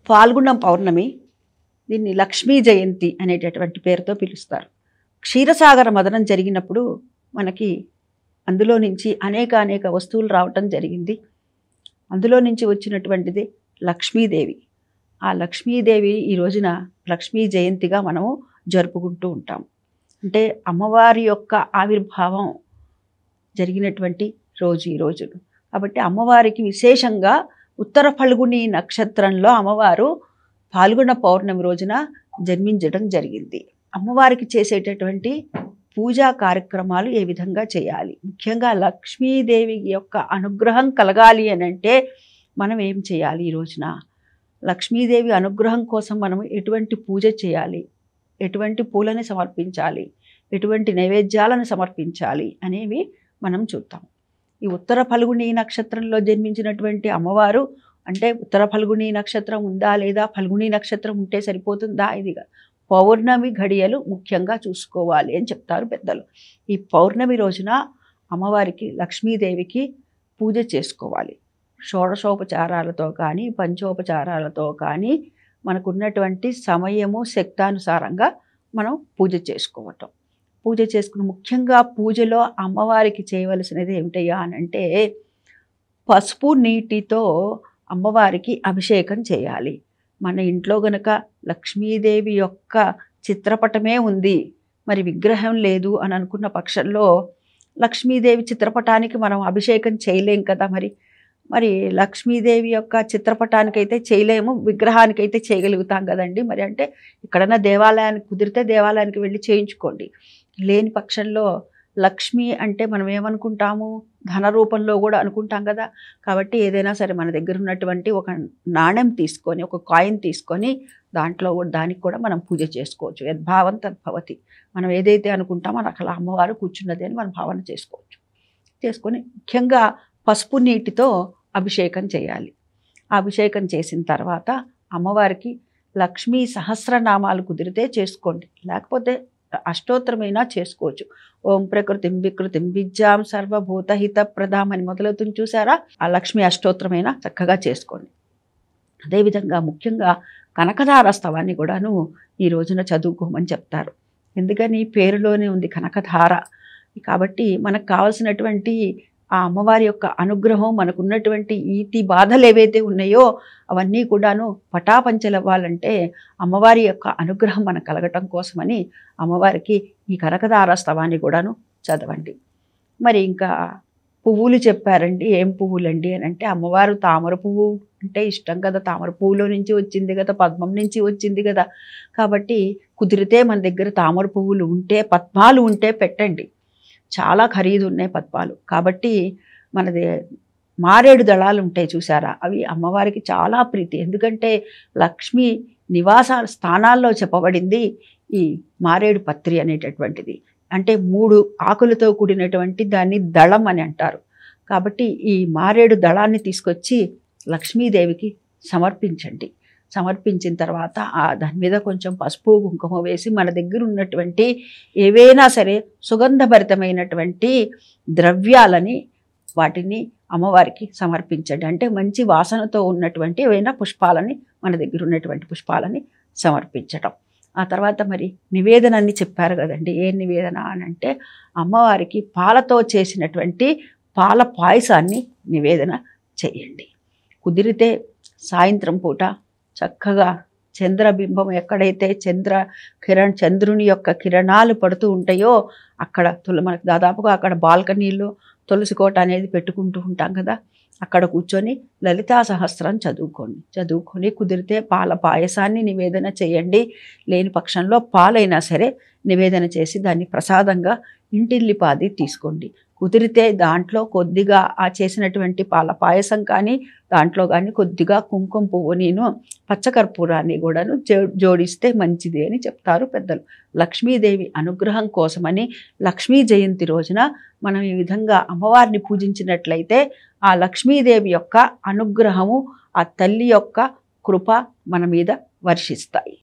ఫాల్గుణ పౌర్ణమి దీన్ని లక్ష్మీ జయంతి అనేటటువంటి పేరుతో పిలుస్తారు. క్షీరసాగర మదనం జరిగినప్పుడు మనకి అందులో నుంచి అనేక వస్తువులు రావటం జరిగింది. అందులో నుంచి వచ్చినటువంటిది లక్ష్మీదేవి. ఆ లక్ష్మీదేవి ఈ రోజున లక్ష్మీ జయంతిగా మనము జరుపుకుంటూ ఉంటాం. అంటే అమ్మవారి యొక్క ఆవిర్భావం జరిగినటువంటి రోజు ఈ రోజు. కాబట్టి అమ్మవారికి విశేషంగా ఉత్తర ఫల్గుని నక్షత్రంలో అమ్మవారు ఫాల్గుణ పౌర్ణమి రోజున జన్మించడం జరిగింది. అమ్మవారికి చేసేటటువంటి పూజా కార్యక్రమాలు ఏ విధంగా చేయాలి, ముఖ్యంగా లక్ష్మీదేవి యొక్క అనుగ్రహం కలగాలి అని అంటే మనం ఏం చేయాలి, ఈ రోజున లక్ష్మీదేవి అనుగ్రహం కోసం మనం ఎటువంటి పూజ చేయాలి, ఎటువంటి పూలని సమర్పించాలి, ఎటువంటి నైవేద్యాలను సమర్పించాలి అనేవి మనం చూద్దాం. ఈ ఉత్తర ఫల్గుని నక్షత్రంలో జన్మించినటువంటి అమ్మవారు అంటే ఉత్తర ఫల్గుని నక్షత్రం ఉందా లేదా, ఫల్గుని నక్షత్రం ఉంటే సరిపోతుందా, ఇదిగా పౌర్ణమి ఘడియలు ముఖ్యంగా చూసుకోవాలి అని చెప్తారు పెద్దలు. ఈ పౌర్ణమి రోజున అమ్మవారికి లక్ష్మీదేవికి పూజ చేసుకోవాలి. షోడశోపచారాలతో కానీ పంచోపచారాలతో కానీ మనకున్నటువంటి సమయము శక్తానుసారంగా మనం పూజ చేసుకోవటం. పూజ చేసుకుని ముఖ్యంగా పూజలో అమ్మవారికి చేయవలసినది ఏమిటయ్యా అని అంటే పసుపు నీటితో అమ్మవారికి అభిషేకం చేయాలి. మన ఇంట్లో గనక లక్ష్మీదేవి యొక్క చిత్రపటమే ఉంది, మరి విగ్రహం లేదు అని అనుకున్న పక్షంలో లక్ష్మీదేవి చిత్రపటానికి మనం అభిషేకం చేయలేం కదా. మరి లక్ష్మీదేవి యొక్క చిత్రపటానికైతే చేయలేము, విగ్రహానికైతే చేయగలుగుతాం కదండి. మరి అంటే ఎక్కడైనా దేవాలయానికి కుదిరితే దేవాలయానికి వెళ్ళి చేయించుకోండి. లేని పక్షంలో లక్ష్మి అంటే మనం ఏమనుకుంటాము, ధన రూపంలో కూడా అనుకుంటాం కదా. కాబట్టి ఏదైనా సరే మన దగ్గర ఉన్నటువంటి ఒక నాణ్యం తీసుకొని, ఒక కాయిన్ తీసుకొని దానికి కూడా మనం పూజ చేసుకోవచ్చు. యద్భావం తద్భవతి. మనం ఏదైతే అనుకుంటామో అక్కడ అమ్మవారు కూర్చున్నది అని మనం భావన చేసుకోవచ్చు. చేసుకొని ముఖ్యంగా పసుపు నీటితో అభిషేకం చేయాలి. అభిషేకం చేసిన తర్వాత అమ్మవారికి లక్ష్మీ సహస్రనామాలు కుదిరితే చేసుకోండి, లేకపోతే అష్టోత్తరమైనా చేసుకోవచ్చు. ఓం ప్రకృతిం వికృతిం విద్యాం సర్వభూతహిత ప్రదాం అని మొదలవుతుంది చూసారా, ఆ లక్ష్మీ అష్టోత్తరమైనా చక్కగా చేసుకోండి. అదేవిధంగా ముఖ్యంగా కనకధార స్తవాన్ని కూడాను ఈ రోజున చదువుకోమని చెప్తారు. ఎందుకని పేరులోనే ఉంది కనకధార. కాబట్టి మనకు కావాల్సినటువంటి ఆ అమ్మవారి యొక్క అనుగ్రహం, మనకున్నటువంటి ఈతి బాధలు ఏవైతే ఉన్నాయో అవన్నీ కూడాను పటాపంచలవ్వాలంటే అమ్మవారి యొక్క అనుగ్రహం మనకు కలగటం కోసమని అమ్మవారికి ఈ కనకధార స్తవాన్ని కూడాను చదవండి. మరి ఇంకా పువ్వులు చెప్పారండి. ఏం పువ్వులండి అని అంటే అమ్మవారు తామర పువ్వు అంటే ఇష్టం కదా, తామర పువ్వులో నుంచి వచ్చింది కదా, పద్మం నుంచి వచ్చింది కదా. కాబట్టి కుదిరితే మన దగ్గర తామర పువ్వులు ఉంటే, పద్మాలు ఉంటే పెట్టండి. చాలా ఖరీదు ఉన్నాయి పద్మాలు. కాబట్టి మనది మారేడు దళాలు ఉంటాయి చూసారా, అవి అమ్మవారికి చాలా ప్రీతి. ఎందుకంటే లక్ష్మీ నివాస స్థానాల్లో చెప్పబడింది ఈ మారేడు పత్రి అనేటటువంటిది. అంటే 3 ఆకులతో కూడినటువంటి దాన్ని దళం అని అంటారు. కాబట్టి ఈ మారేడు దళాన్ని తీసుకొచ్చి లక్ష్మీదేవికి సమర్పించండి. సమర్పించిన తర్వాత దాని మీద కొంచెం పసుపు కుంకుమ వేసి మన దగ్గర ఉన్నటువంటి ఏవైనా సరే సుగంధభరితమైనటువంటి ద్రవ్యాలని వాటిని అమ్మవారికి సమర్పించండి. అంటే మంచి వాసనతో ఉన్నటువంటి ఏవైనా పుష్పాలని, మన దగ్గర ఉన్నటువంటి పుష్పాలని సమర్పించటం. ఆ తర్వాత మరి నివేదనని చెప్పారు కదండి. ఏ నివేదన అని అంటే అమ్మవారికి పాలతో చేసినటువంటి పాల పాయసాన్ని నివేదన చేయండి. కుదిరితే సాయంత్రం పూట చక్కగా చంద్రబింబం ఎక్కడైతే చంద్రుని యొక్క కిరణాలు పడుతూ ఉంటాయో అక్కడ మనకు దాదాపుగా అక్కడ బాల్కనీలో తులసి కోట అనేది పెట్టుకుంటూ ఉంటాం కదా, అక్కడ కూర్చొని లలితా సహస్రం చదువుకొని కుదిరితే పాల పాయసాన్ని నివేదన చేయండి. లేని పక్షంలో పాలైనా సరే నివేదన చేసి దాన్ని ప్రసాదంగా ఇంటిల్లిపాది తీసుకోండి. కుదిరితే దాంట్లో కొద్దిగా ఆ చేసినటువంటి పాల పాయసం కానీ దాంట్లో కానీ కొద్దిగా కుంకుమ పువ్వు పచ్చకర్పూరాన్ని కూడాను జోడిస్తే మంచిది అని చెప్తారు పెద్దలు. లక్ష్మీదేవి అనుగ్రహం కోసమని లక్ష్మీ జయంతి రోజున మనం ఈ విధంగా అమ్మవారిని పూజించినట్లయితే ఆ లక్ష్మీదేవి యొక్క అనుగ్రహము, ఆ తల్లి యొక్క కృప మన మీద వర్షిస్తాయి.